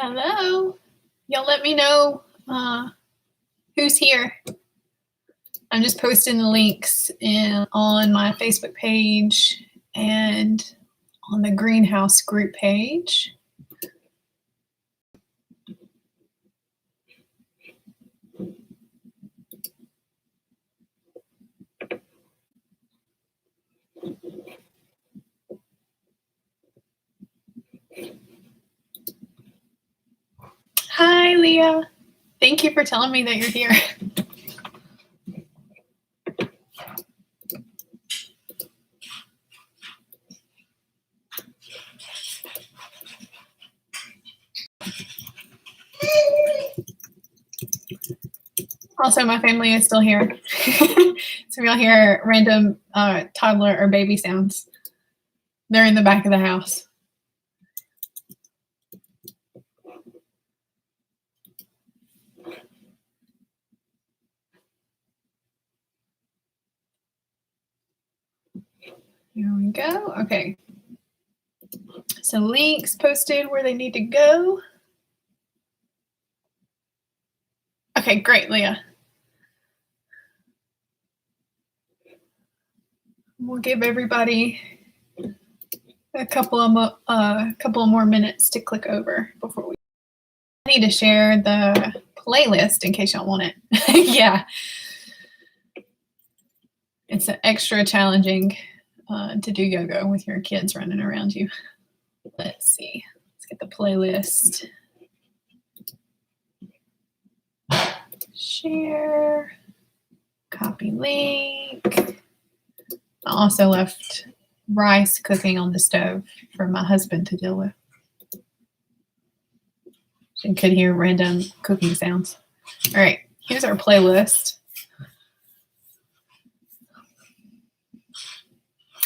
Hello. Y'all let me know who's here. I'm just posting the links on my Facebook page and on the greenhouse group page. Hi, Leah. Thank you for telling me that you're here. Also, my family is still here. So you'll hear random toddler or baby sounds. They're in the back of the house. Here we go. Okay. So links posted where they need to go. Okay, great, Leah. We'll give everybody a couple of more minutes to click over before we. I need to share the playlist in case y'all want it. Yeah, it's extra challenging to do yoga with your kids running around you. Let's see. Let's get the playlist. Share. Copy link. I also left rice cooking on the stove for my husband to deal with. You could hear random cooking sounds. All right, here's our playlist.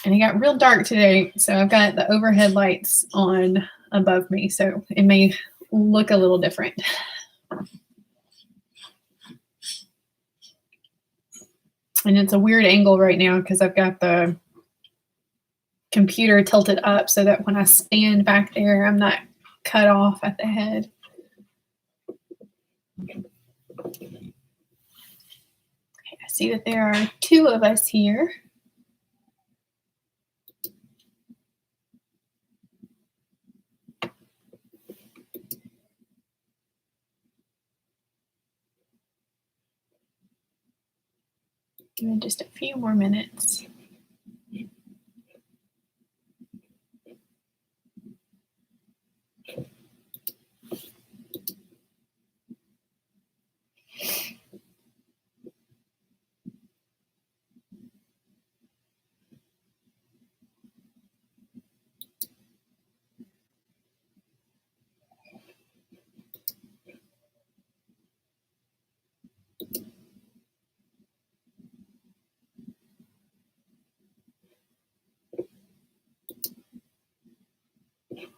And it got real dark today, so I've got the overhead lights on above me, so it may look a little different. And it's a weird angle right now because I've got the computer tilted up so that when I stand back there, I'm not cut off at the head. Okay, I see that there are 2 of us here. Give it just a few more minutes.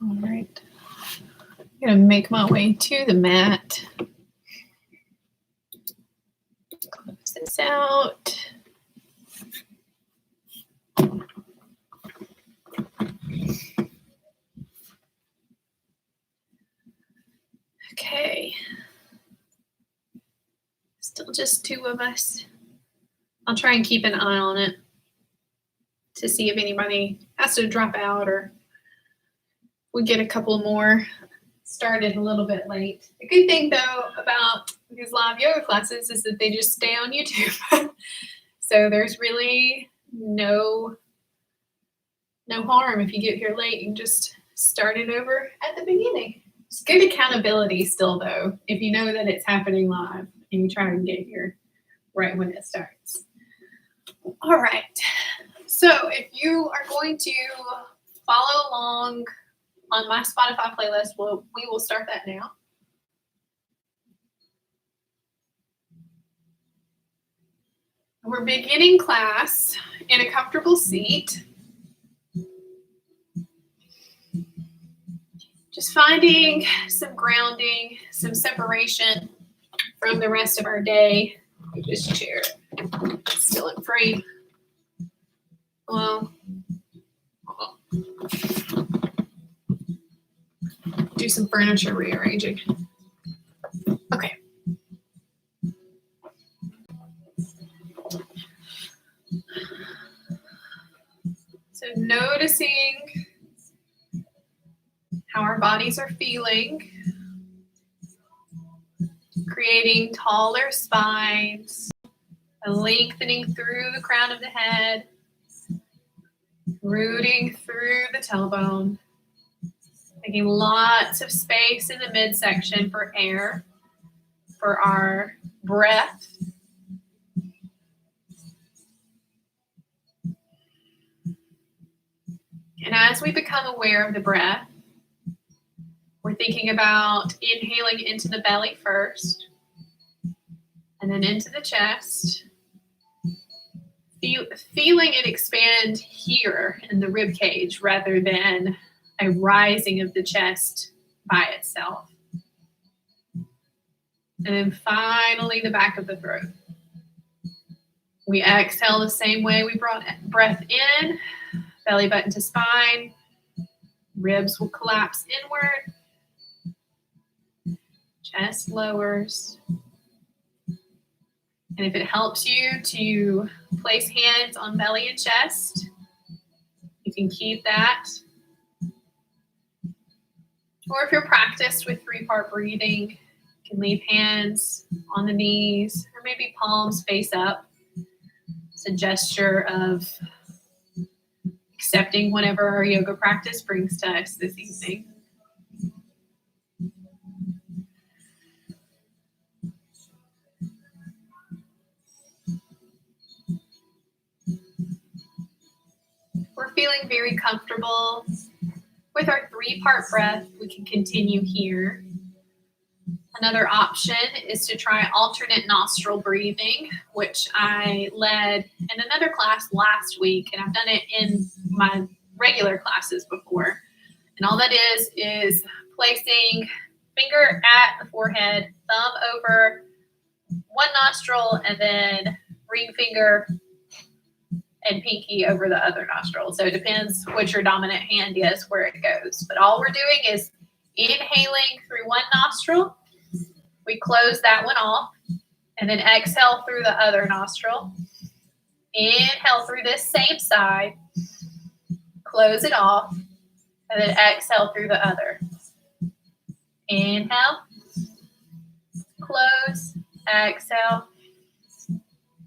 All right, I'm gonna make my way to the mat. Close this out. Okay, still just 2 of us. I'll try and keep an eye on it to see if anybody has to drop out or we get a couple more started a little bit late. The good thing though about these live yoga classes is that they just stay on YouTube. So there's really no harm if you get here late. You can just start it over at the beginning. It's good accountability still though, if you know that it's happening live and you try and get here right when it starts. All right, so if you are going to follow along on my Spotify playlist, we will start that now. We're beginning class in a comfortable seat. Just finding some grounding, some separation from the rest of our day. This chair still in frame. Well, do do some furniture rearranging. Okay. So noticing how our bodies are feeling, creating taller spines, lengthening through the crown of the head, rooting through the tailbone, making lots of space in the midsection for air, for our breath. And as we become aware of the breath, we're thinking about inhaling into the belly first, and then into the chest. Feeling it expand here in the rib cage rather than a rising of the chest by itself. And then finally, the back of the throat. We exhale the same way we brought breath in, belly button to spine. Ribs will collapse inward. Chest lowers. And if it helps you to place hands on belly and chest, you can keep that. Or if you're practiced with 3-part breathing, you can leave hands on the knees or maybe palms face up. It's a gesture of accepting whatever our yoga practice brings to us this evening. We're feeling very comfortable with our 3-part breath. We can continue here. Another option is to try alternate nostril breathing, which I led in another class last week, and I've done it in my regular classes before. And all that is placing finger at the forehead, thumb over one nostril, and then ring finger and pinky over the other nostril. So it depends which your dominant hand is, where it goes. But all we're doing is inhaling through one nostril. We close that one off, and then exhale through the other nostril. Inhale through this same side, close it off, and then exhale through the other. Inhale, close, exhale,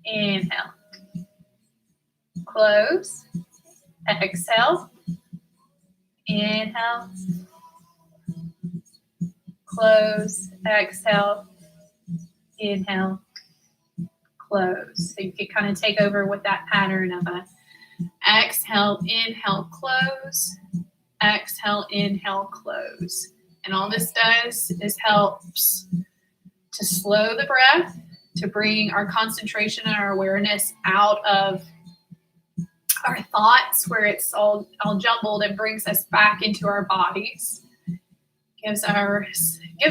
inhale, close, exhale, inhale, close, exhale, inhale, close. So you can kind of take over with that pattern of a exhale, inhale, close, exhale, inhale, close. And all this does is helps to slow the breath, to bring our concentration and our awareness out of our thoughts where it's all jumbled, and brings us back into our bodies. Gives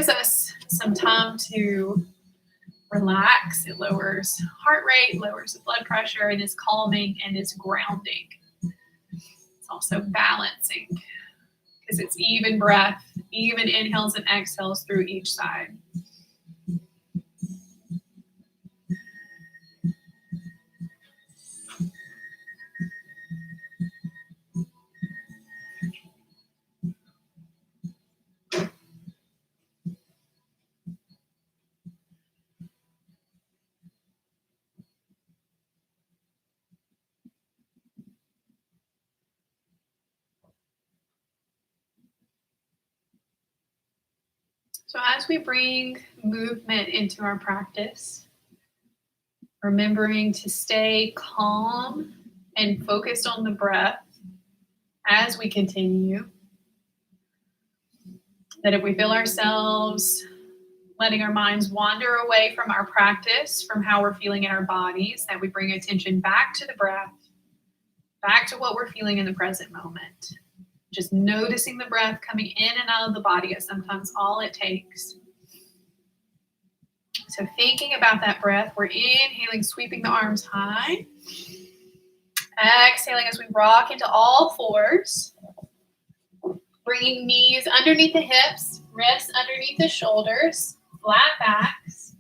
us some time to relax. It lowers heart rate, lowers the blood pressure, and is calming and is grounding. It's also balancing because it's even breath, even inhales and exhales through each side. So as we bring movement into our practice, remembering to stay calm and focused on the breath as we continue, that if we feel ourselves letting our minds wander away from our practice, from how we're feeling in our bodies, that we bring attention back to the breath, back to what we're feeling in the present moment. Just noticing the breath coming in and out of the body is sometimes all it takes. So thinking about that breath, we're inhaling, sweeping the arms high. Exhaling as we rock into all fours. Bringing knees underneath the hips. Wrists underneath the shoulders, flat backs.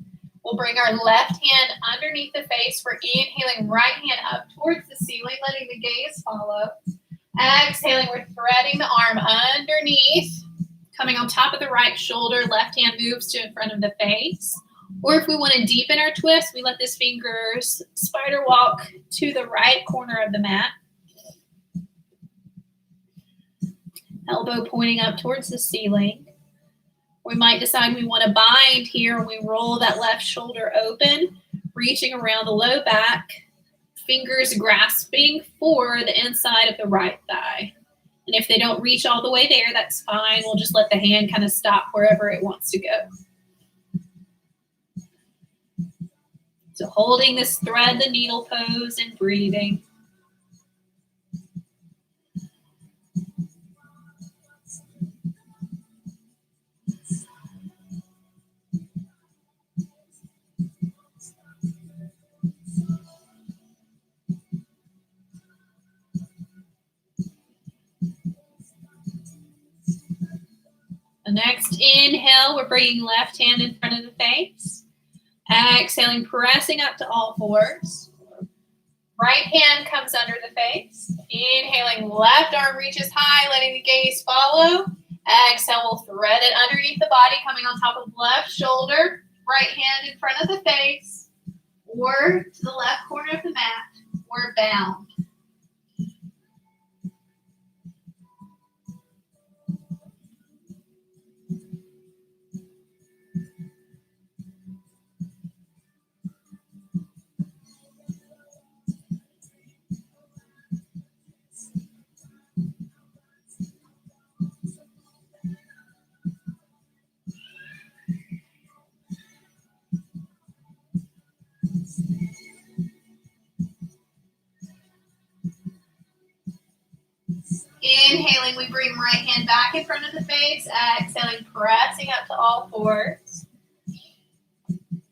We'll bring our left hand underneath the face. We're inhaling, right hand up towards the ceiling, letting the gaze follow. Exhaling, we're threading the arm underneath, coming on top of the right shoulder. Left hand moves to in front of the face. Or if we want to deepen our twist, we let the fingers spider walk to the right corner of the mat. Elbow pointing up towards the ceiling. We might decide we want to bind here and we roll that left shoulder open, reaching around the low back, fingers grasping for the inside of the right thigh. And if they don't reach all the way there, that's fine. We'll just let the hand kind of stop wherever it wants to go. So holding this thread the needle pose and breathing. The next inhale, we're bringing left hand in front of the face. Exhaling, pressing up to all fours. Right hand comes under the face. Inhaling, left arm reaches high, letting the gaze follow. Exhale, we'll thread it underneath the body, coming on top of left shoulder. Right hand in front of the face. Or to the left corner of the mat. We're bound. Inhaling, we bring right hand back in front of the face. Exhaling, pressing up to all fours.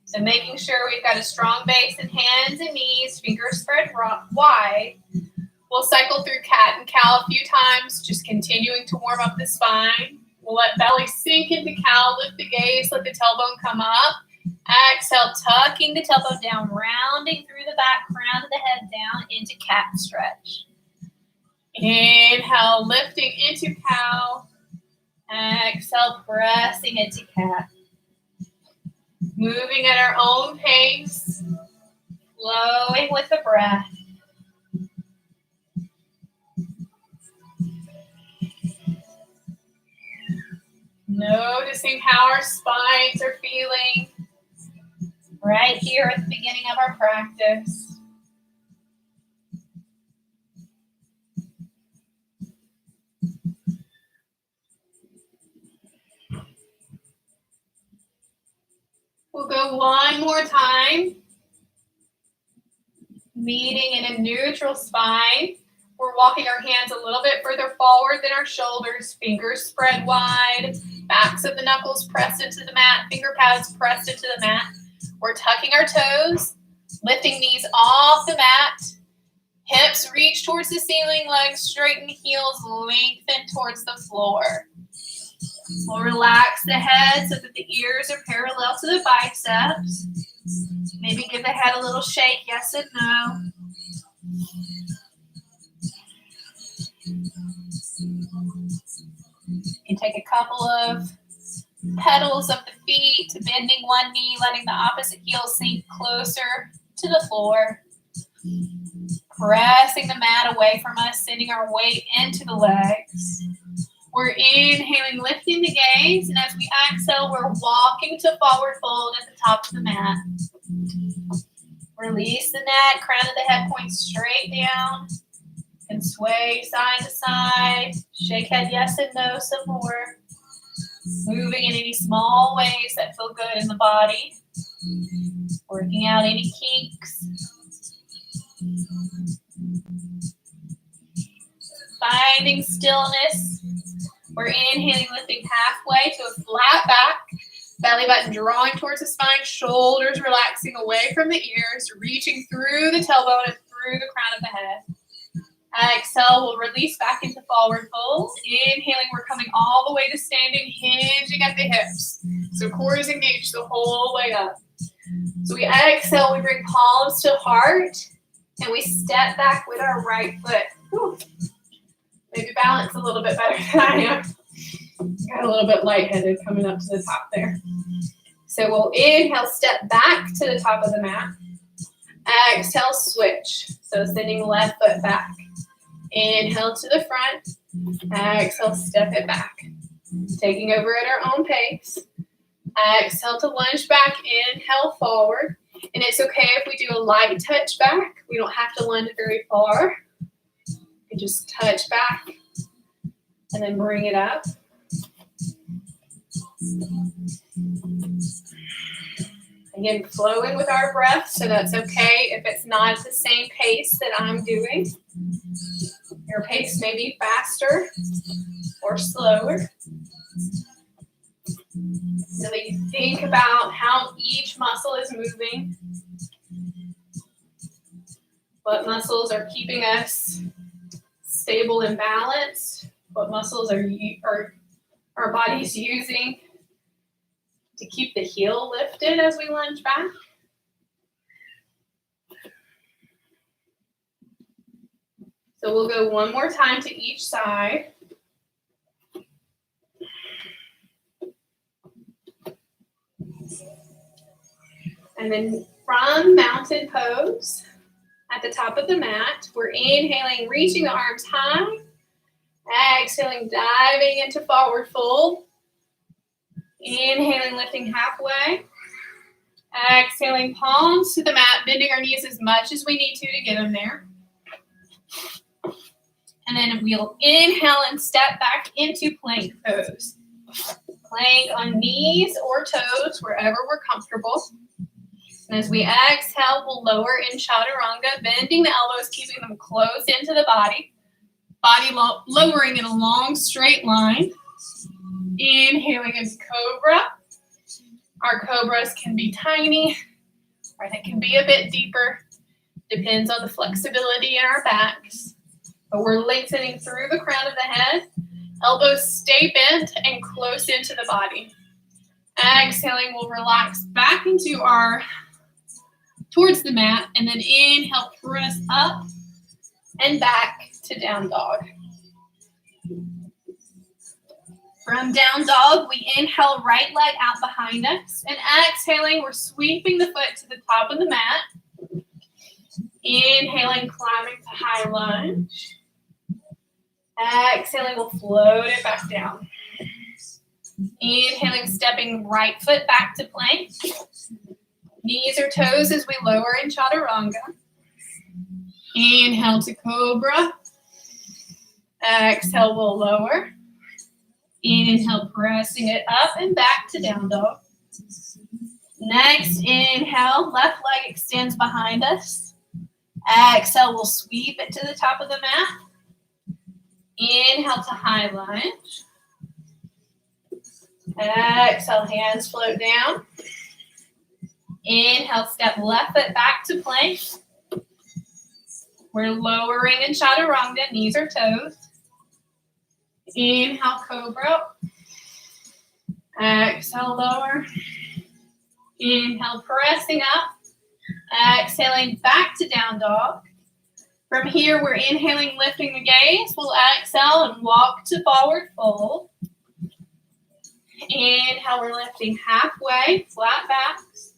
So making sure we've got a strong base in hands and knees, fingers spread wide. We'll cycle through cat and cow a few times, just continuing to warm up the spine. We'll let belly sink into cow, lift the gaze, let the tailbone come up. Exhale, tucking the tailbone down, rounding through the back, crown of the head down into cat stretch. Inhale, lifting into cow. Exhale, pressing into cat. Moving at our own pace, flowing with the breath. Noticing how our spines are feeling right here at the beginning of our practice. We'll go one more time. Meeting in a neutral spine. We're walking our hands a little bit further forward than our shoulders. Fingers spread wide. Backs of the knuckles pressed into the mat. Finger pads pressed into the mat. We're tucking our toes. Lifting knees off the mat. Hips reach towards the ceiling. Legs straighten. Heels lengthen towards the floor. We'll relax the head so that the ears are parallel to the biceps. Maybe give the head a little shake, yes and no. You can take a couple of pedals of the feet, bending one knee, letting the opposite heel sink closer to the floor. Pressing the mat away from us, sending our weight into the legs. We're inhaling, lifting the gaze, and as we exhale, we're walking to forward fold at the top of the mat. Release the neck, crown of the head points straight down. And sway side to side. Shake head yes and no some more. Moving in any small ways that feel good in the body. Working out any kinks. Finding stillness. We're inhaling, lifting halfway to a flat back. Belly button drawing towards the spine. Shoulders relaxing away from the ears. Reaching through the tailbone and through the crown of the head. Exhale, we'll release back into forward fold. Inhaling, we're coming all the way to standing, hinging at the hips. So core is engaged the whole way up. So we exhale, we bring palms to heart, and we step back with our right foot. Whew. Maybe balance a little bit better than I am. Got a little bit lightheaded coming up to the top there. So we'll inhale, step back to the top of the mat. Exhale, switch. So sending left foot back. Inhale to the front. Exhale, step it back. Taking over at our own pace. Exhale to lunge back. Inhale, forward. And it's okay if we do a light touch back. We don't have to lunge very far. You just touch back and then bring it up. Again, flowing with our breath, so that's okay if it's not at the same pace that I'm doing. Your pace may be faster or slower. Really think about how each muscle is moving. What muscles are keeping us stable and balanced? What muscles are our bodies using to keep the heel lifted as we lunge back? So we'll go one more time to each side. And then from mountain pose at the top of the mat, we're inhaling, reaching the arms high. Exhaling, diving into forward fold. Inhaling, lifting halfway. Exhaling, palms to the mat, bending our knees as much as we need to get them there. And then we'll inhale and step back into plank pose. Plank on knees or toes, wherever we're comfortable. And as we exhale, we'll lower in chaturanga, bending the elbows, keeping them close into the body. Body lowering in a long straight line. Inhaling into cobra. Our cobras can be tiny, or they can be a bit deeper. Depends on the flexibility in our backs. But we're lengthening through the crown of the head. Elbows stay bent and close into the body. Exhaling, we'll relax back into towards the mat, and then inhale, press up and back to down dog. From down dog, we inhale, right leg out behind us, and exhaling, we're sweeping the foot to the top of the mat. Inhaling, climbing to high lunge. Exhaling, we'll float it back down. Inhaling, stepping right foot back to plank. Knees or toes as we lower in chaturanga. Inhale to cobra. Exhale, we'll lower. Inhale, pressing it up and back to down dog. Next, inhale, left leg extends behind us. Exhale, we'll sweep it to the top of the mat. Inhale to high lunge. Exhale, hands float down. Inhale, step left foot back to plank. We're lowering in chaturanga, knees or toes. Inhale, cobra. Exhale, lower. Inhale, pressing up. Exhaling back to down dog. From here, we're inhaling, lifting the gaze. We'll exhale and walk to forward fold. Inhale, we're lifting halfway, flat backs.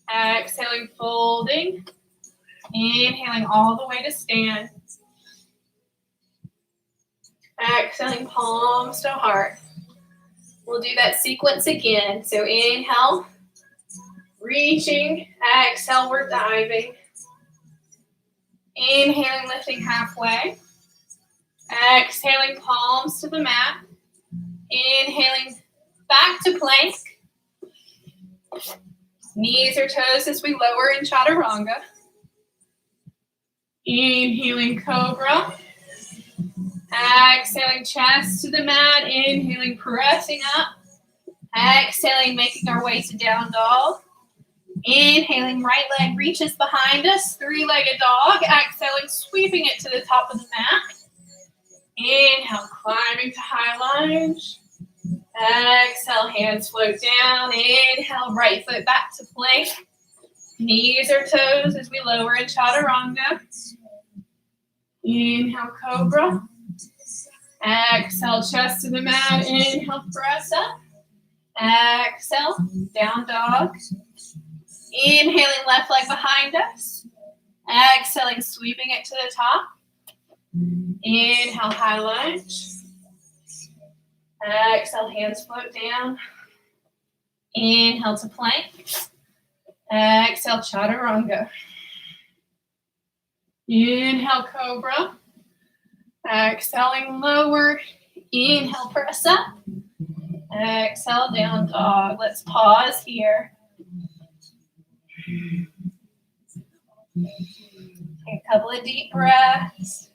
Exhaling, folding. Inhaling all the way to stand. Exhaling, palms to heart. We'll do that sequence again. So inhale, reaching. Exhale, we're diving. Inhaling, lifting halfway. Exhaling, palms to the mat. Inhaling, back to plank. Knees or toes as we lower in chaturanga. Inhaling, cobra. Exhaling, chest to the mat. Inhaling, pressing up. Exhaling, making our way to down dog. Inhaling, right leg reaches behind us, three-legged dog. Exhaling, sweeping it to the top of the mat. Inhale, climbing to high lunge. Exhale, hands float down. Inhale, right foot back to plank. Knees or toes as we lower in chaturanga. Inhale, cobra. Exhale, chest to the mat. Inhale, press up. Exhale, down dog. Inhaling, left leg behind us. Exhaling, sweeping it to the top. Inhale, high lunge. Exhale, hands float down. Inhale to plank. Exhale, chaturanga. Inhale, cobra. Exhaling, lower. Inhale, press up. Exhale, down dog. Let's pause here. Take a couple of deep breaths.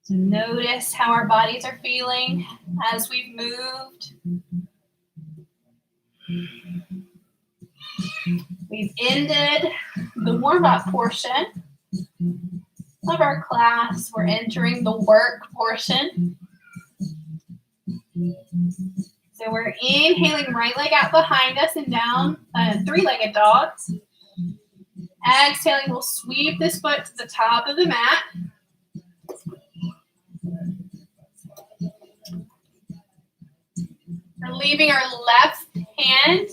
So notice how our bodies are feeling as we've moved. We've ended the warm-up portion of our class. We're entering the work portion. So we're inhaling, right leg out behind us and down, three-legged dog. Exhaling, we'll sweep this foot to the top of the mat. We're leaving our left hand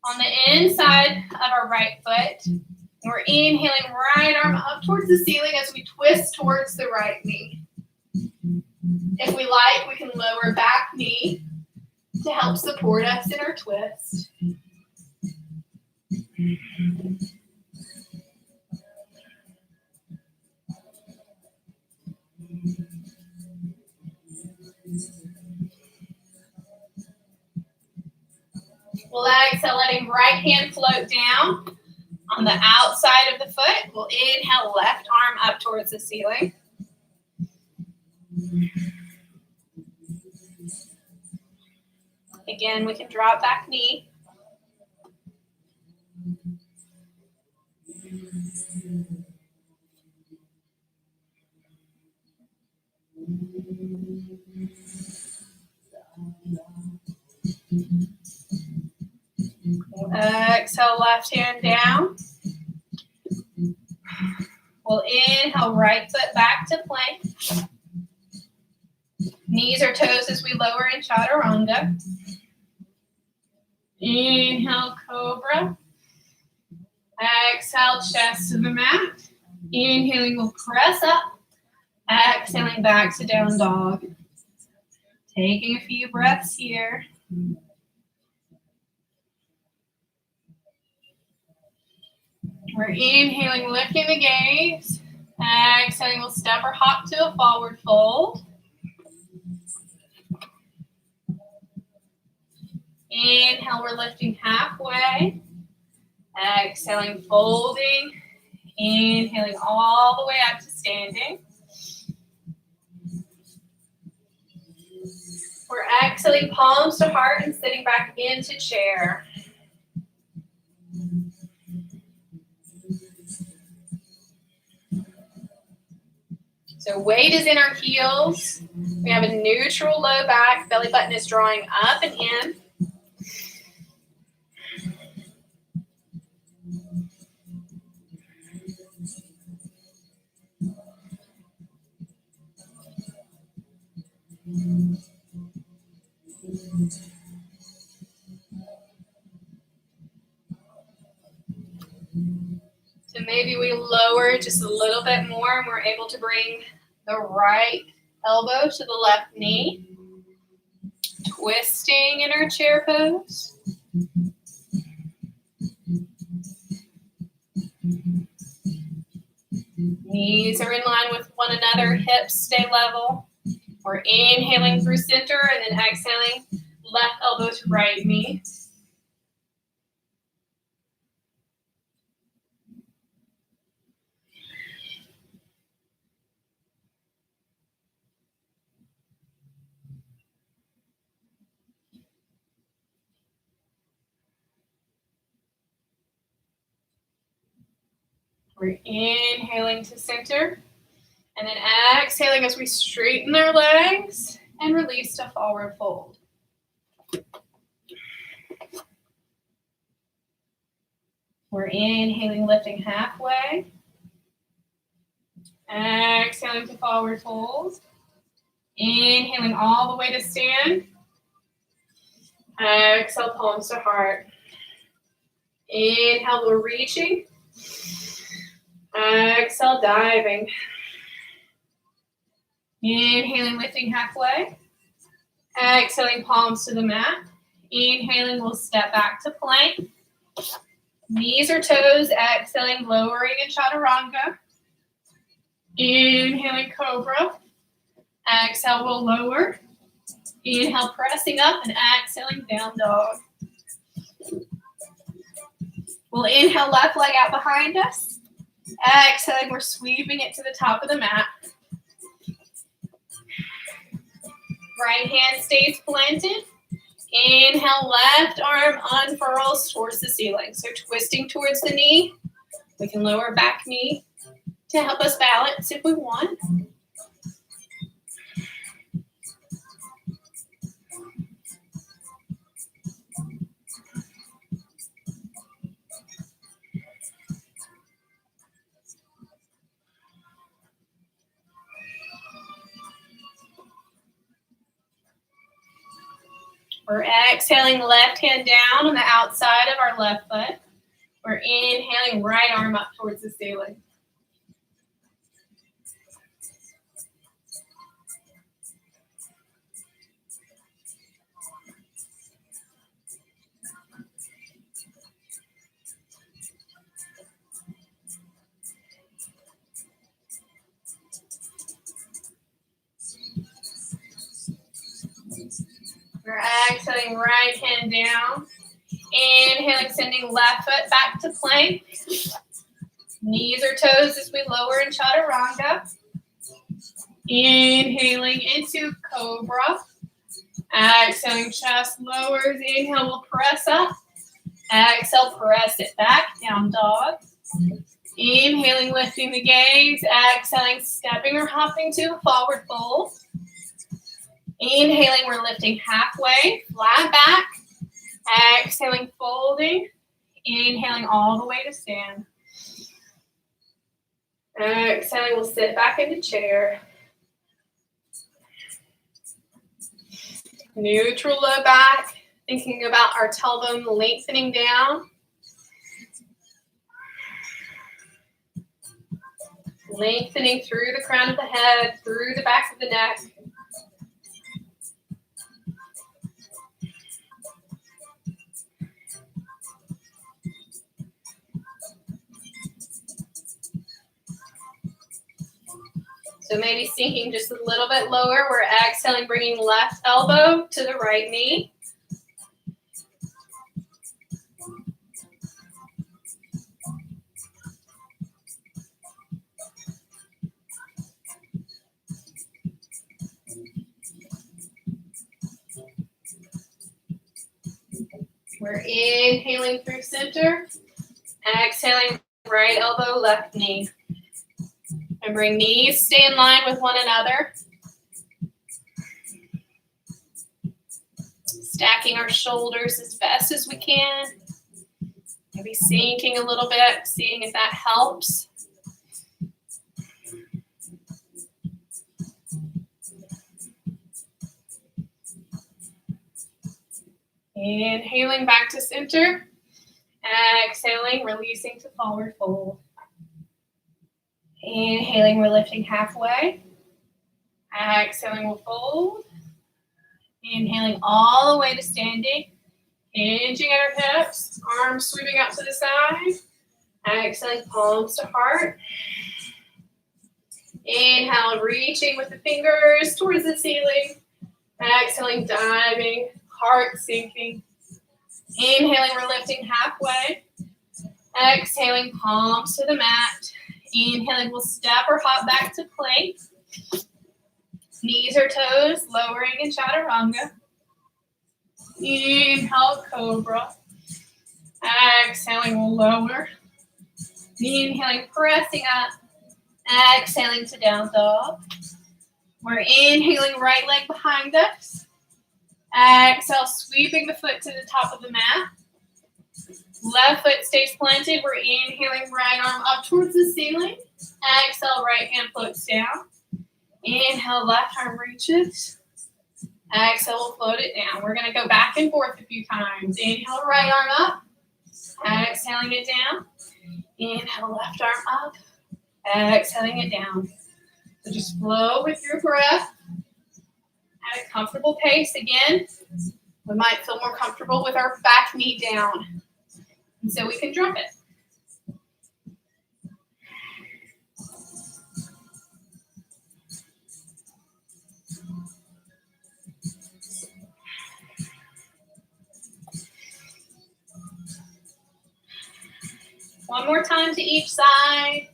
on the inside of our right foot. And we're inhaling, right arm up towards the ceiling as we twist towards the right knee. If we like, we can lower back knee to help support us in our twist. We'll exhale, letting right hand float down on the outside of the foot. We'll inhale, left arm up towards the ceiling. Again, we can drop back knee. Exhale, left hand down. We'll inhale, right foot back to plank. Knees or toes as we lower in chaturanga. Inhale, cobra. Exhale, chest to the mat. Inhaling, we'll press up. Exhaling, back to down dog. Taking a few breaths here. We're inhaling, lifting the gaze. Exhaling, we'll step or hop to a forward fold. Inhale, we're lifting halfway. Exhaling, folding. Inhaling all the way up to standing. We're exhaling, palms to heart and sitting back into chair. So weight is in our heels. We have a neutral low back. Belly button is drawing up and in. So maybe we lower just a little bit more and we're able to bring the right elbow to the left knee. Twisting in our chair pose. Knees are in line with one another, hips stay level. We're inhaling through center and then exhaling, left elbow to right knee. We're inhaling to center. And then exhaling as we straighten our legs and release to forward fold. We're inhaling, lifting halfway. Exhaling to forward fold. Inhaling all the way to stand. Exhale, palms to heart. Inhale, we're reaching. Exhale, diving. Inhaling, lifting halfway. Exhaling, palms to the mat. Inhaling, we'll step back to plank. Knees or toes, exhaling, lowering in chaturanga. Inhaling, cobra. Exhale, we'll lower. Inhale, pressing up and exhaling, down dog. We'll inhale, left leg out behind us. Exhaling, we're sweeping it to the top of the mat. Right hand stays planted. Inhale, left arm unfurls towards the ceiling. So twisting towards the knee. We can lower back knee to help us balance if we want. We're exhaling, left hand down on the outside of our left foot. We're inhaling, right arm up towards the ceiling. We're exhaling, right hand down. Inhaling, sending left foot back to plank. Knees or toes as we lower in chaturanga. Inhaling into cobra. Exhaling, chest lowers. Inhale, we'll press up. Exhale, press it back, down dog. Inhaling, lifting the gaze. Exhaling, stepping or hopping to a forward fold. Inhaling, we're lifting halfway, flat back. Exhaling, folding. Inhaling all the way to stand. Exhaling, we'll sit back into chair. Neutral low back. Thinking about our tailbone lengthening down. Lengthening through the crown of the head, through the back of the neck. So maybe sinking just a little bit lower. We're exhaling, bringing left elbow to the right knee. We're inhaling through center. Exhaling, right elbow, left knee. And bring knees, stay in line with one another. Stacking our shoulders as best as we can. Maybe sinking a little bit, seeing if that helps. Inhaling back to center. Exhaling, releasing to forward fold. Inhaling, we're lifting halfway. Exhaling, we'll fold. Inhaling all the way to standing. Hinging at our hips. Arms sweeping out to the side. Exhaling, palms to heart. Inhale, reaching with the fingers towards the ceiling. Exhaling, diving. Heart sinking. Inhaling, we're lifting halfway. Exhaling, palms to the mat. Inhaling, we'll step or hop back to plank. Knees or toes, lowering in chaturanga. Inhale, cobra. Exhaling, we'll lower. Inhaling, pressing up. Exhaling to down dog. We're inhaling, right leg behind us. Exhale, sweeping the foot to the top of the mat. Left foot stays planted. We're inhaling, right arm up towards the ceiling. Exhale, right hand floats down. Inhale, left arm reaches. Exhale, we'll float it down. We're going to go back and forth a few times. Inhale, right arm up. Exhaling it down. Inhale, left arm up. Exhaling it down. So just flow with your breath at a comfortable pace. Again, we might feel more comfortable with our back knee down. And so we can drop it. One more time to each side.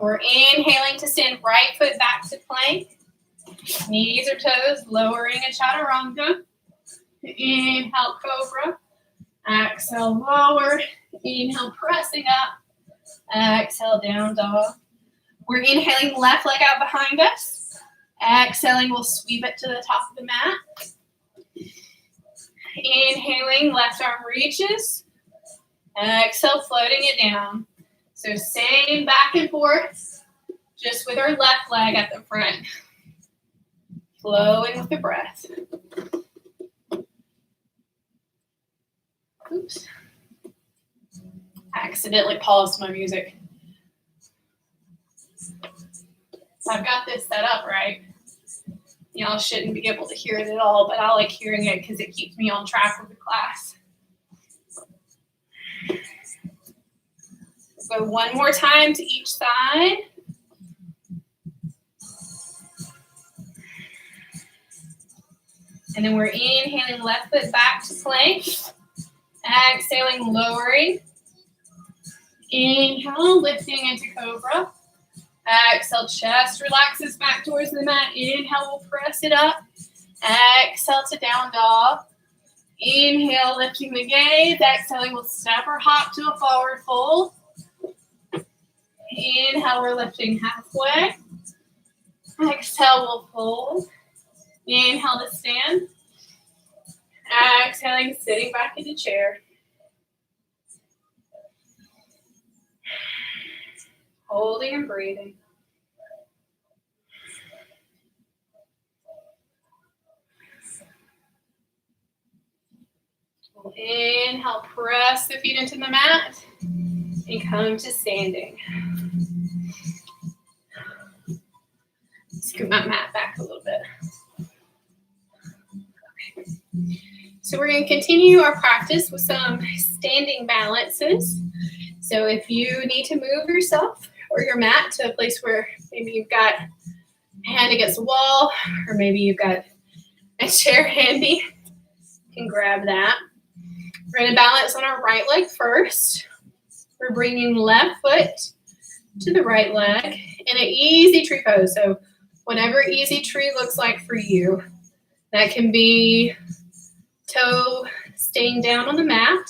We're inhaling to send right foot back to plank. Knees or toes, lowering a chaturanga. Inhale, cobra. Exhale, lower. Inhale, pressing up. Exhale, down dog. We're inhaling, left leg out behind us. Exhaling, we'll sweep it to the top of the mat. Inhaling, left arm reaches. Exhale, floating it down. So same back and forth, just with our left leg at the front. Flowing with the breath. Oops. I accidentally paused my music. I've got this set up right. Y'all shouldn't be able to hear it at all, but I like hearing it because it keeps me on track with the class. So one more time to each side. And then we're inhaling, left foot back to plank. Exhaling, lowering. Inhale, lifting into cobra. Exhale, chest relaxes back towards the mat. Inhale, we'll press it up. Exhale to down dog. Inhale, lifting the gaze. Exhaling, we'll step or hop to a forward fold. Inhale, we're lifting halfway. Exhale, we'll fold. Inhale to stand. Exhaling, sitting back into chair. Holding and breathing. We'll inhale, press the feet into the mat and come to standing. Scoot my mat back a little bit. Okay. So we're going to continue our practice with some standing balances. So if you need to move yourself or your mat to a place where maybe you've got a hand against the wall, or maybe you've got a chair handy, you can grab that. We're going to balance on our right leg first. We're bringing left foot to the right leg in an easy tree pose. So whatever easy tree looks like for you. That can be toe staying down on the mat.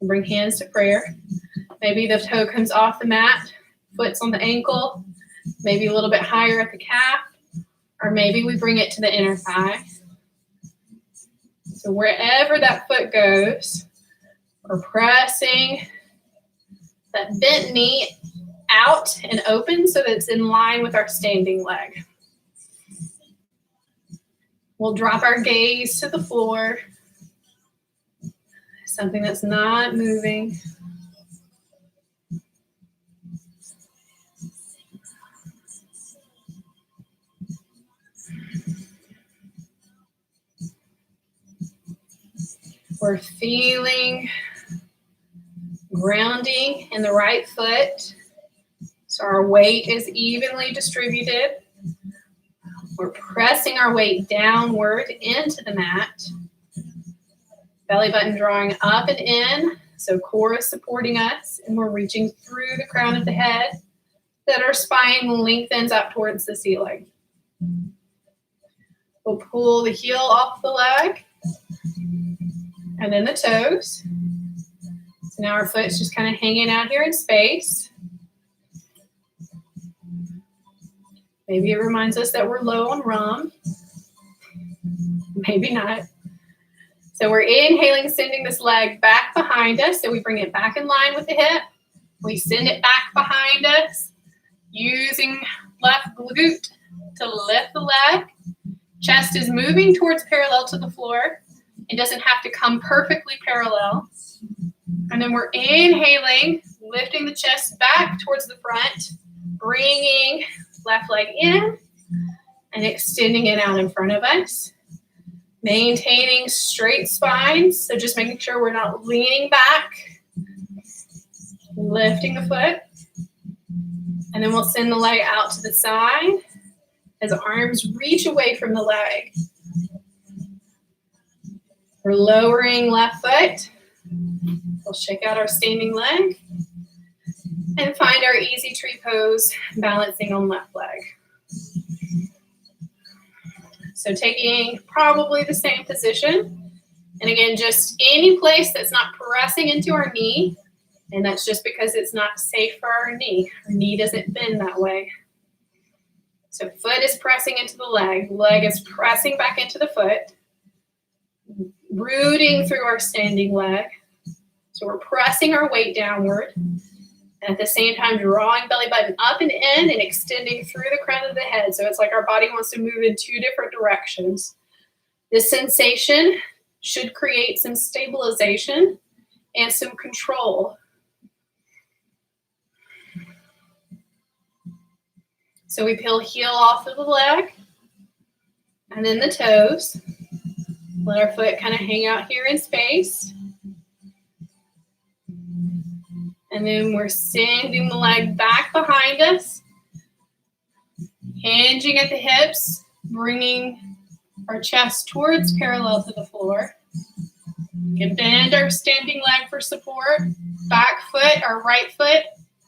Bring hands to prayer. Maybe the toe comes off the mat, foot's on the ankle, maybe a little bit higher at the calf, or maybe we bring it to the inner thigh. So wherever that foot goes, we're pressing that bent knee out and open so that it's in line with our standing leg. We'll drop our gaze to the floor, something that's not moving. We're feeling grounding in the right foot, so our weight is evenly distributed. We're pressing our weight downward into the mat. Belly button drawing up and in, so core is supporting us, and we're reaching through the crown of the head so that our spine lengthens up towards the ceiling. We'll pull the heel off the leg. And then the toes. So now our foot's just kind of hanging out here in space. Maybe it reminds us that we're low on rum. Maybe not. So we're inhaling, sending this leg back behind us. So we bring it back in line with the hip. We send it back behind us, using left glute to lift the leg. Chest is moving towards parallel to the floor. It doesn't have to come perfectly parallel. And then we're inhaling, lifting the chest back towards the front, bringing left leg in and extending it out in front of us. Maintaining straight spines, so just making sure we're not leaning back. Lifting the foot. And then we'll send the leg out to the side as arms reach away from the leg. We're lowering left foot. We'll shake out our standing leg and find our easy tree pose, balancing on left leg. So taking probably the same position. And again, just any place that's not pressing into our knee. And that's just because it's not safe for our knee. Our knee doesn't bend that way. So foot is pressing into the leg. Leg is pressing back into the foot. Rooting through our standing leg. So we're pressing our weight downward. And at the same time, drawing belly button up and in and extending through the crown of the head. So it's like our body wants to move in two different directions. This sensation should create some stabilization and some control. So we peel heel off of the leg and then the toes. Let our foot kind of hang out here in space. And then we're sending the leg back behind us, hinging at the hips, bringing our chest towards parallel to the floor. We can bend our standing leg for support. Back foot, our right foot,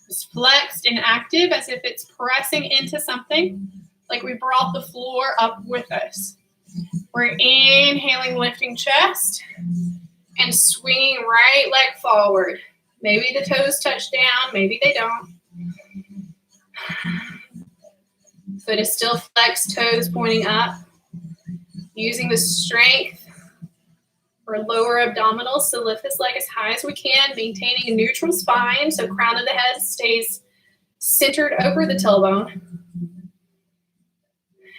is flexed and active as if it's pressing into something, like we brought the floor up with us. We're inhaling, lifting chest, and swinging right leg forward. Maybe the toes touch down, maybe they don't. Foot is still flexed, toes pointing up. Using the strength for lower abdominals, so lift this leg as high as we can, maintaining a neutral spine, so crown of the head stays centered over the tailbone.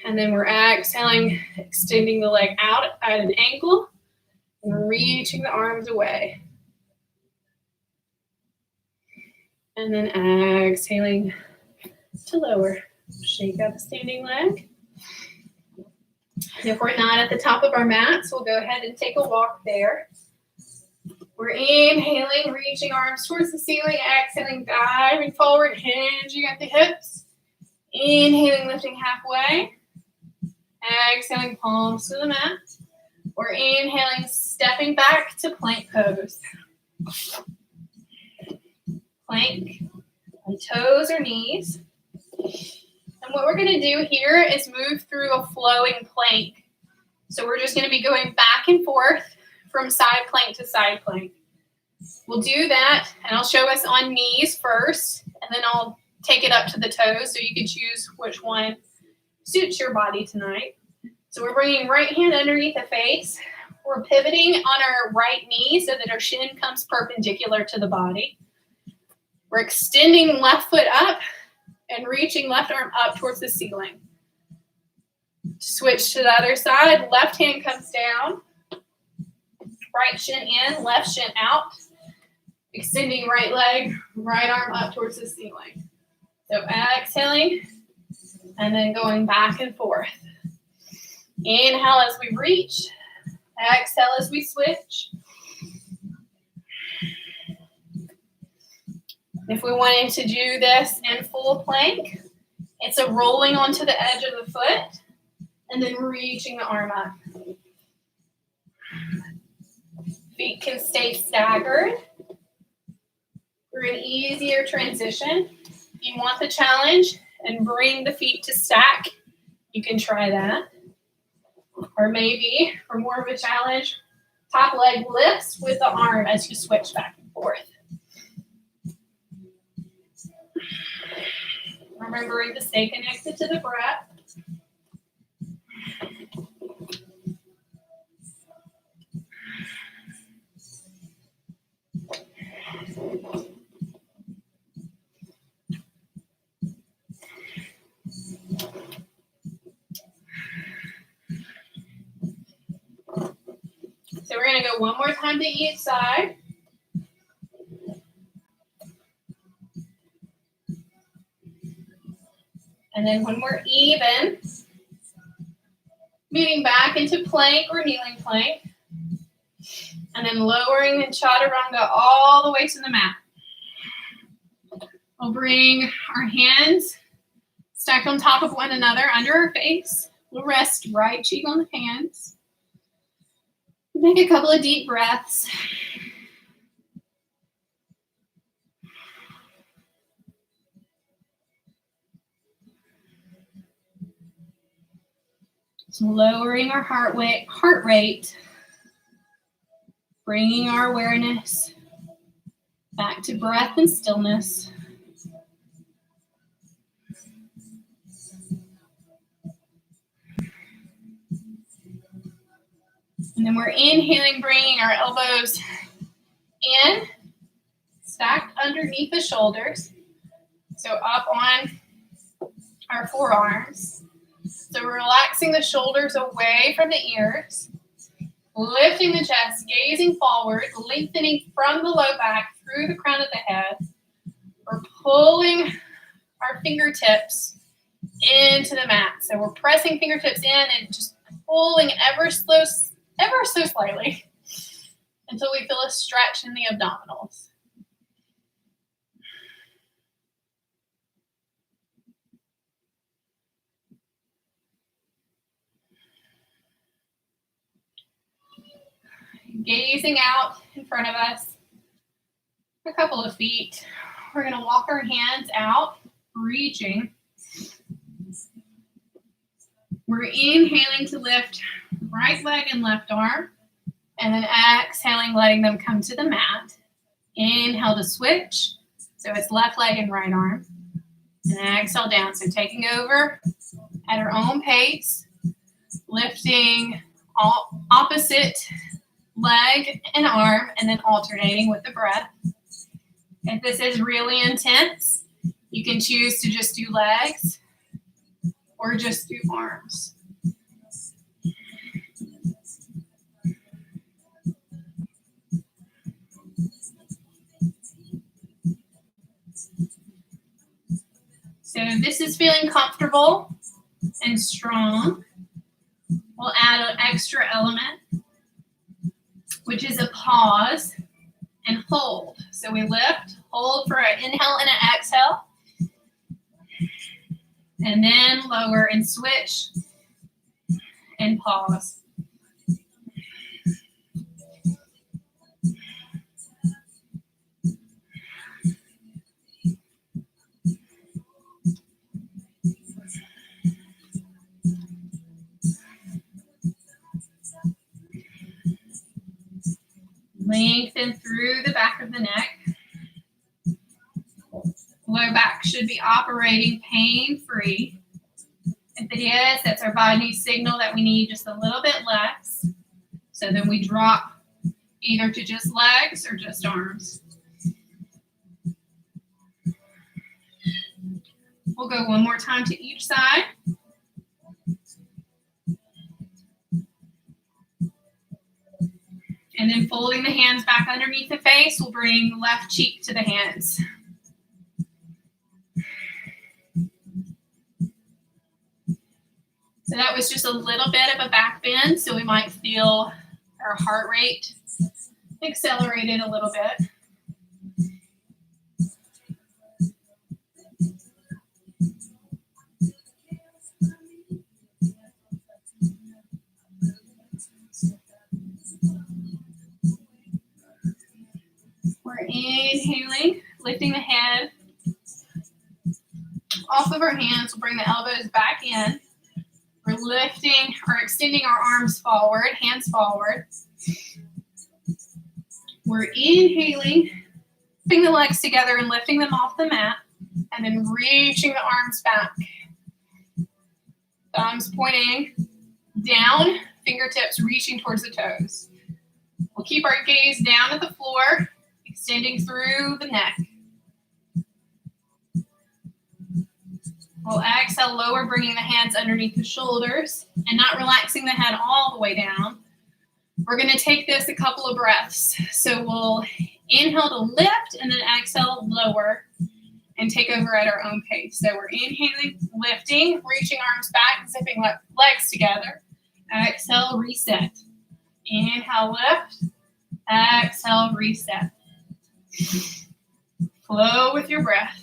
And then we're exhaling, extending the leg out at an angle and reaching the arms away. And then exhaling to lower. Shake out the standing leg. If we're not at the top of our mats, we'll go ahead and take a walk there. We're inhaling, reaching arms towards the ceiling, exhaling, diving forward, hinging at the hips. Inhaling, lifting halfway. Exhaling, palms to the mat. We're inhaling, stepping back to plank pose. Plank on toes or knees. And what we're going to do here is move through a flowing plank. So we're just going to be going back and forth from side plank to side plank. We'll do that, and I'll show us on knees first, and then I'll take it up to the toes so you can choose which one suits your body tonight. So we're bringing right hand underneath the face. We're pivoting on our right knee so that our shin comes perpendicular to the body. We're extending left foot up and reaching left arm up towards the ceiling. Switch to the other side. Left hand comes down. Right shin in, left shin out. Extending right leg, right arm up towards the ceiling. So exhaling and then going back and forth. Inhale as we reach. Exhale as we switch. If we wanted to do this in full plank, it's a rolling onto the edge of the foot and then reaching the arm up. Feet can stay staggered. For an easier transition, if you want the challenge and bring the feet to stack, you can try that. Or maybe for more of a challenge, Top leg lifts with the arm as you switch back and forth. Remembering to stay connected to the breath. So we're going to go one more time to each side. And then when we're even, moving back into plank or kneeling plank. And then lowering in chaturanga all the way to the mat. We'll bring our hands stacked on top of one another under our face. We'll rest right cheek on the hands. Make a couple of deep breaths. So lowering our heart rate, bringing our awareness back to breath and stillness. And then we're inhaling, bringing our elbows in, stacked underneath the shoulders. So up on our forearms. So we're relaxing the shoulders away from the ears, lifting the chest, gazing forward, lengthening from the low back through the crown of the head. We're pulling our fingertips into the mat. So we're pressing fingertips in and just pulling ever so slightly until we feel a stretch in the abdominals. Gazing out in front of us, a couple of feet. We're going to walk our hands out, reaching. We're inhaling to lift right leg and left arm, and then exhaling, letting them come to the mat. Inhale to switch, so it's left leg and right arm. And exhale down, so taking over at our own pace, lifting all opposite leg and arm, and then alternating with the breath. If this is really intense, you can choose to just do legs or just do arms. So if this is feeling comfortable and strong, we'll add an extra element, which is a pause and hold. So we lift, hold for an inhale and an exhale, and then lower and switch and pause. Lengthen through the back of the neck. Low back should be operating pain-free. If it is, that's our body's signal that we need just a little bit less. So then we drop either to just legs or just arms. We'll go one more time to each side. And then folding the hands back underneath the face, we'll bring left cheek to the hands. So that was just a little bit of a back bend, so we might feel our heart rate accelerated a little bit. We're inhaling, lifting the head off of our hands. We'll bring the elbows back in. We're lifting or extending our arms forward, hands forward. We're inhaling, putting the legs together and lifting them off the mat, and then reaching the arms back. Thumbs pointing down, fingertips reaching towards the toes. We'll keep our gaze down at the floor, extending through the neck. We'll exhale, lower, bringing the hands underneath the shoulders and not relaxing the head all the way down. We're going to take this a couple of breaths. So we'll inhale to lift and then exhale, lower, and take over at our own pace. So we're inhaling, lifting, reaching arms back, zipping legs together. Exhale, reset. Inhale, lift. Exhale, reset. Flow with your breath.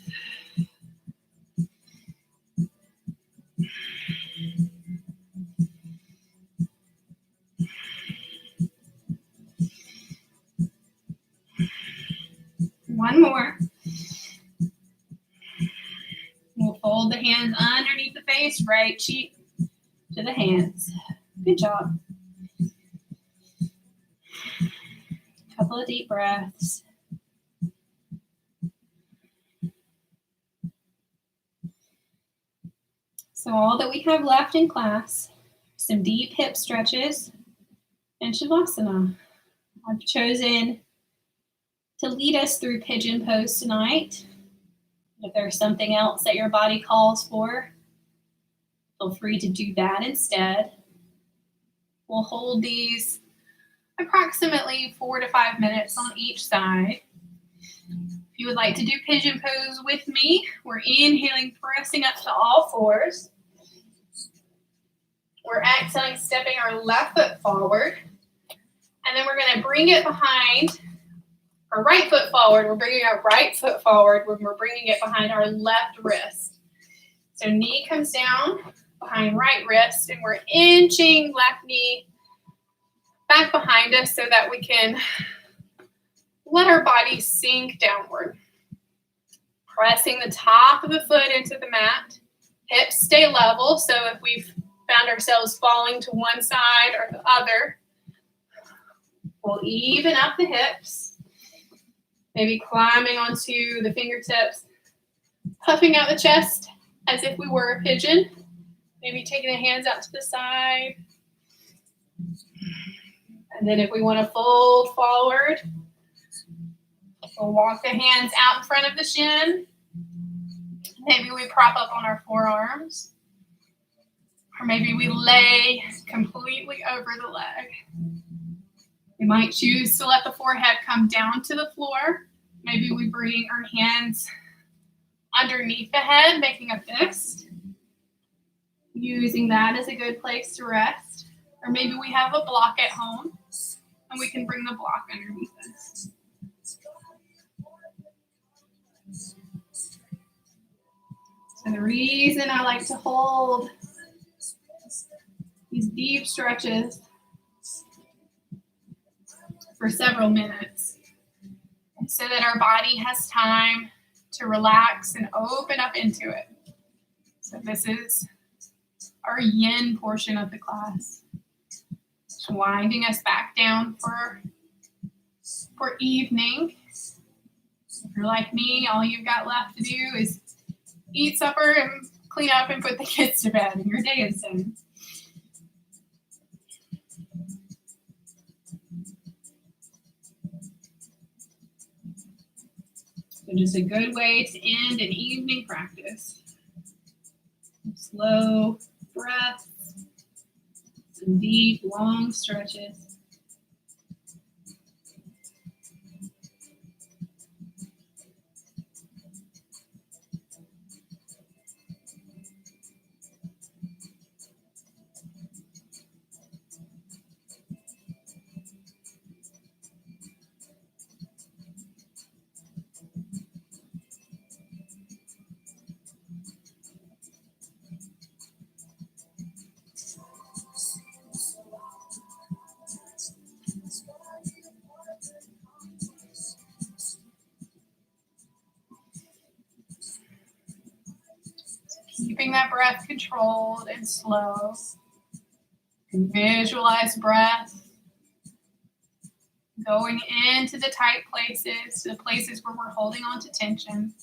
One more. We'll fold the hands underneath the face, right cheek to the hands. Good job. Couple of deep breaths. So all that we have left in class, some deep hip stretches and Shavasana. I've chosen to lead us through pigeon pose tonight. If there's something else that your body calls for, feel free to do that instead. We'll hold these approximately 4 to 5 minutes on each side. If you would like to do pigeon pose with me, we're inhaling, pressing up to all fours. We're exhaling, stepping our left foot forward. And then we're going to bring it behind our right foot forward. We're bringing our right foot forward when we're bringing it behind our left wrist. So knee comes down behind right wrist, and we're inching left knee back behind us so that we can let our body sink downward. Pressing the top of the foot into the mat. Hips stay level, so if we've found ourselves falling to one side or the other, we'll even up the hips. Maybe climbing onto the fingertips, puffing out the chest as if we were a pigeon. Maybe taking the hands out to the side. And then if we want to fold forward, we'll walk the hands out in front of the shin. Maybe we prop up on our forearms. Or maybe we lay completely over the leg. We might choose to let the forehead come down to the floor. Maybe we bring our hands underneath the head, making a fist. Using that as a good place to rest. Or maybe we have a block at home, and we can bring the block underneath us. So the reason I like to hold these deep stretches for several minutes, so that our body has time to relax and open up into it. So this is our yin portion of the class. Just winding us back down for evening. If you're like me, all you've got left to do is eat supper and clean up and put the kids to bed, and your day is done. So just a good way to end an evening practice. Slow breaths, some deep, long stretches. Keeping that breath controlled and slow. You can visualize breath Going into the tight places, the places where we're holding on to tension.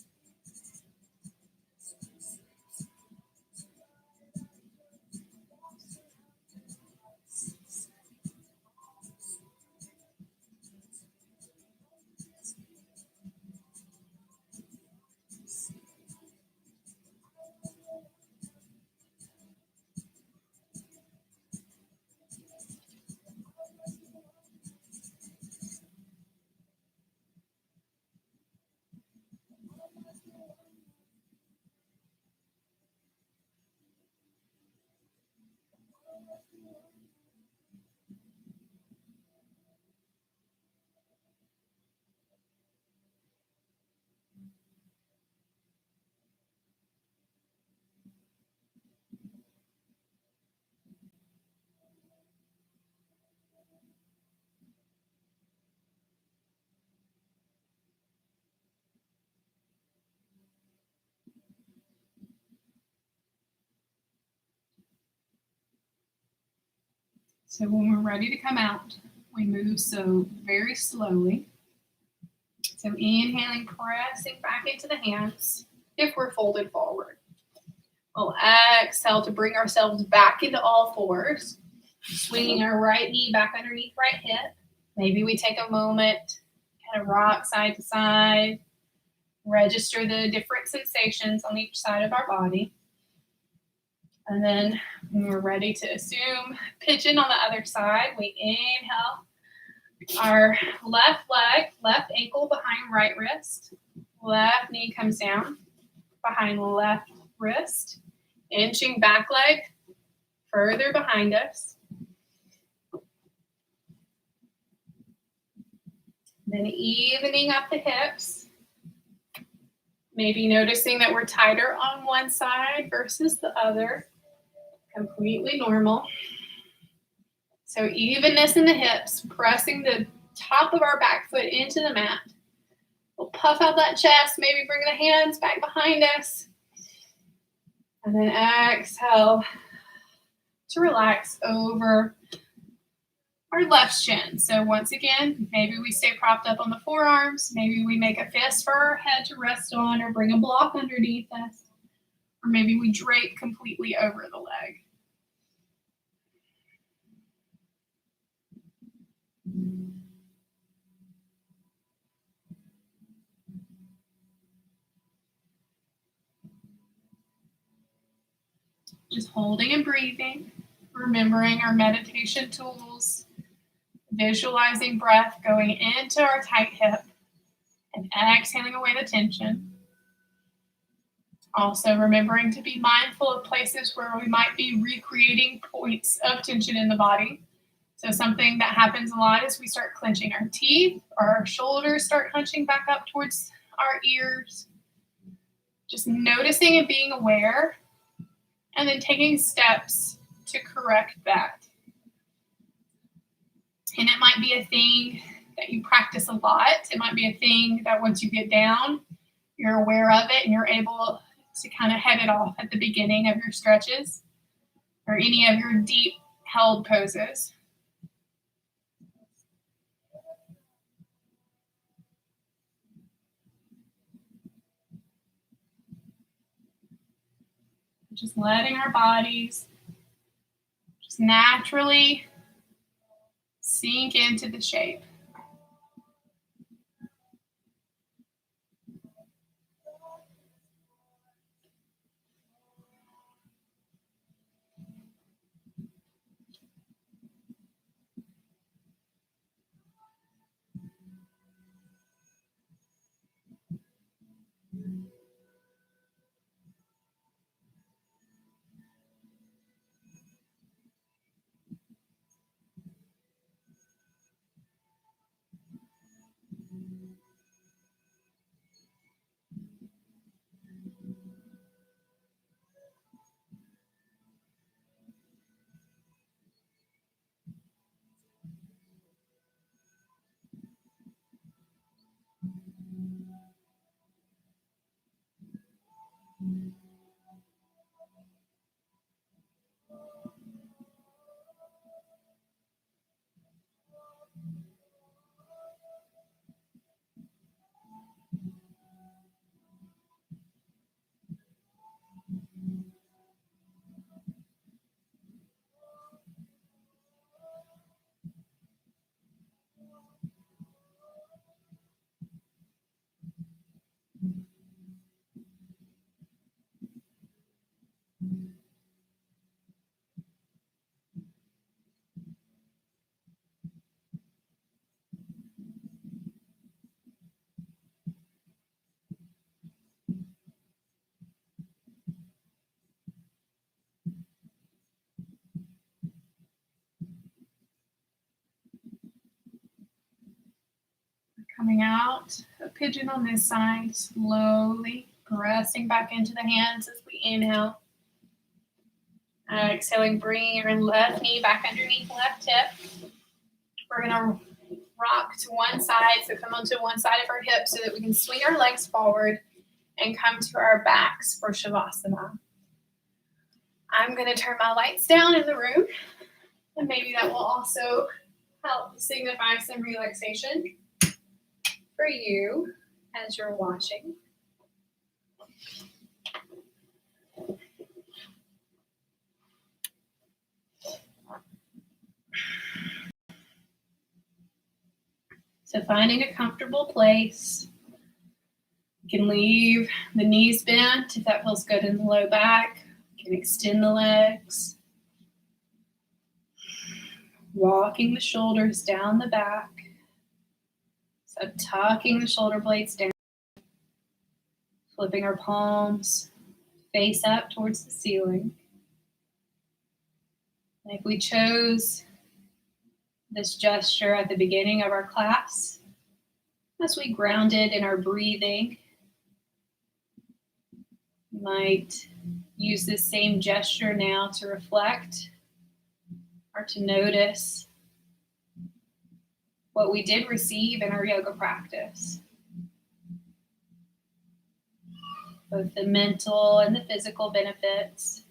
So when we're ready to come out, we move so very slowly. So inhaling, pressing back into the hands if we're folded forward. We'll exhale to bring ourselves back into all fours, swinging our right knee back underneath right hip. Maybe we take a moment, kind of rock side to side, register the different sensations on each side of our body. And then when we're ready to assume pigeon on the other side, we inhale our left leg, left ankle behind right wrist. Left knee comes down behind left wrist. Inching back leg further behind us. Then evening up the hips. Maybe noticing that we're tighter on one side versus the other. Completely normal. So evenness in the hips, pressing the top of our back foot into the mat. We'll puff out that chest, maybe bring the hands back behind us. And then exhale to relax over our left shin. So once again, maybe we stay propped up on the forearms. Maybe we make a fist for our head to rest on or bring a block underneath us. Or maybe we drape completely over the leg. Just holding and breathing, remembering our meditation tools, visualizing breath going into our tight hip and exhaling away the tension. Also remembering to be mindful of places where we might be recreating points of tension in the body. So something that happens a lot is we start clenching our teeth, or our shoulders start hunching back up towards our ears. Just noticing and being aware, and then taking steps to correct that. And it might be a thing that you practice a lot. It might be a thing that once you get down, you're aware of it and you're able to kind of head it off at the beginning of your stretches or any of your deep held poses. Just letting our bodies just naturally sink into the shape. Coming out, a pigeon on this side, slowly pressing back into the hands as we inhale. Exhaling, bring your left knee back underneath left hip. We're going to rock to one side, so come onto one side of our hips so that we can swing our legs forward and come to our backs for Shavasana. I'm going to turn my lights down in the room, and maybe that will also help signify some relaxation for you as you're watching. So finding a comfortable place. You can leave the knees bent if that feels good in the low back. You can extend the legs. Walking the shoulders down the back. So tucking the shoulder blades down. Flipping our palms face up towards the ceiling. And if we chose this gesture at the beginning of our class, as we grounded in our breathing, you might use this same gesture now to reflect or to notice what we did receive in our yoga practice. Both the mental and the physical benefits.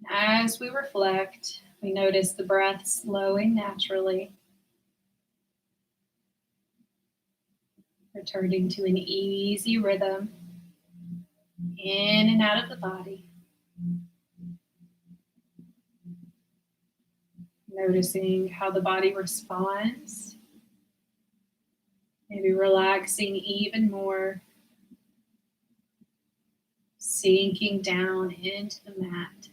As we reflect, we notice the breath slowing naturally, returning to an easy rhythm in and out of the body. Noticing how the body responds, maybe relaxing even more, sinking down into the mat.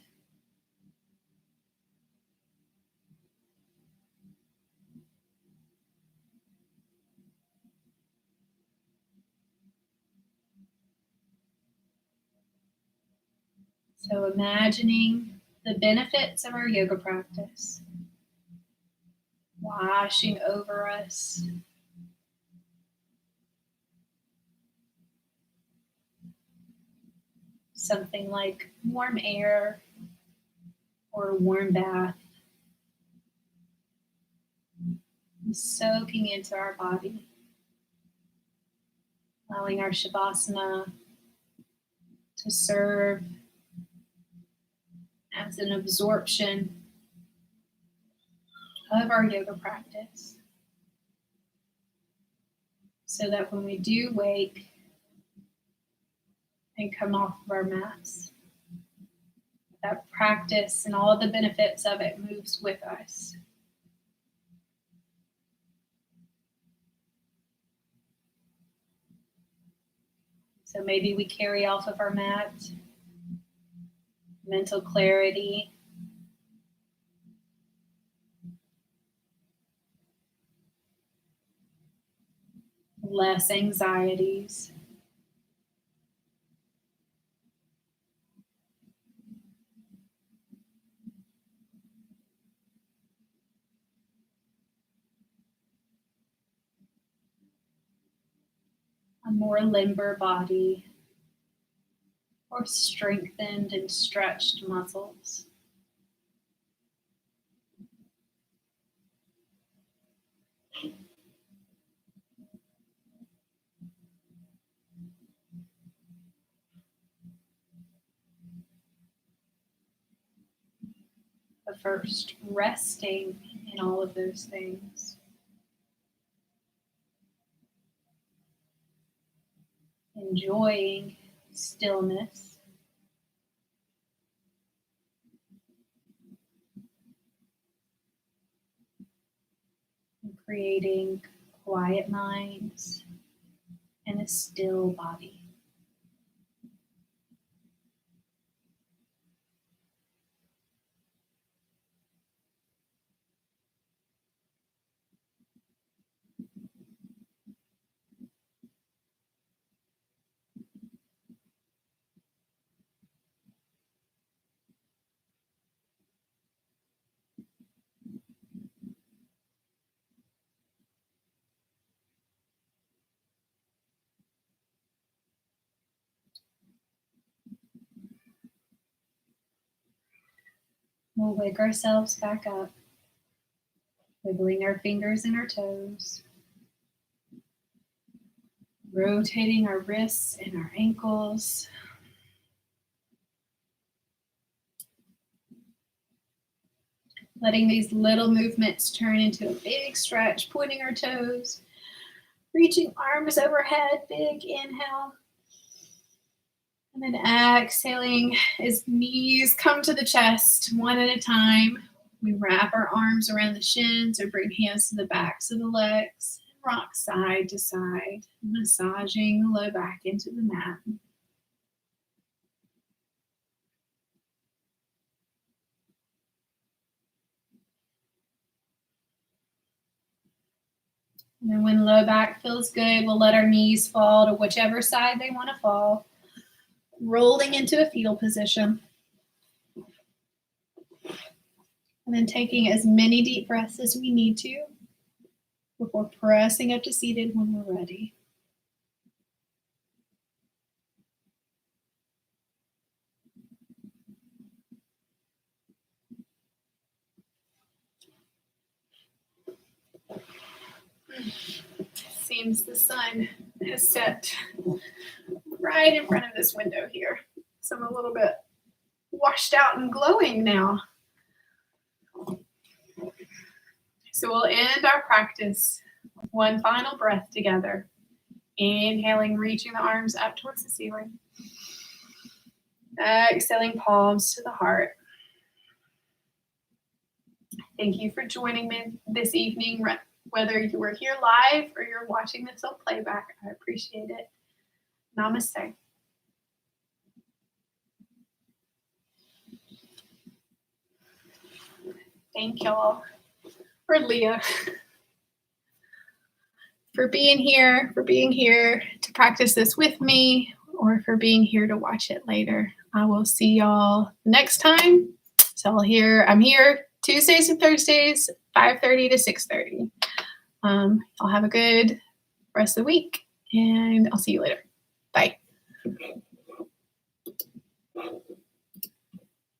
So imagining the benefits of our yoga practice washing over us. Something like warm air or a warm bath. Soaking into our body. Allowing our Shavasana to serve as an absorption of our yoga practice, so that when we do wake and come off of our mats, that practice and all the benefits of it moves with us. So maybe we carry off of our mat mental clarity, less anxieties, a more limber body, or strengthened and stretched muscles. But first, resting in all of those things. Enjoying stillness. And creating quiet minds and a still body. We'll wake ourselves back up, wiggling our fingers and our toes, rotating our wrists and our ankles. Letting these little movements turn into a big stretch, pointing our toes, reaching arms overhead, big inhale. And then exhaling as knees come to the chest one at a time. We wrap our arms around the shins or bring hands to the backs of the legs. Rock side to side, massaging the low back into the mat. And then when low back feels good, we'll let our knees fall to whichever side they want to fall, rolling into a fetal position. And then taking as many deep breaths as we need to before pressing up to seated when we're ready. Seems the sun has set right in front of this window here. So I'm a little bit washed out and glowing now. So we'll end our practice with one final breath together. Inhaling, reaching the arms up towards the ceiling. Exhaling, palms to the heart. Thank you for joining me this evening, whether you were here live or you're watching this on playback. I appreciate it. Namaste. Thank y'all, or Leah, for being here to practice this with me, or for being here to watch it later. I will see y'all next time. So I'm here Tuesdays and Thursdays, 5:30 to 6:30. I'll have a good rest of the week, and I'll see you later. Bye.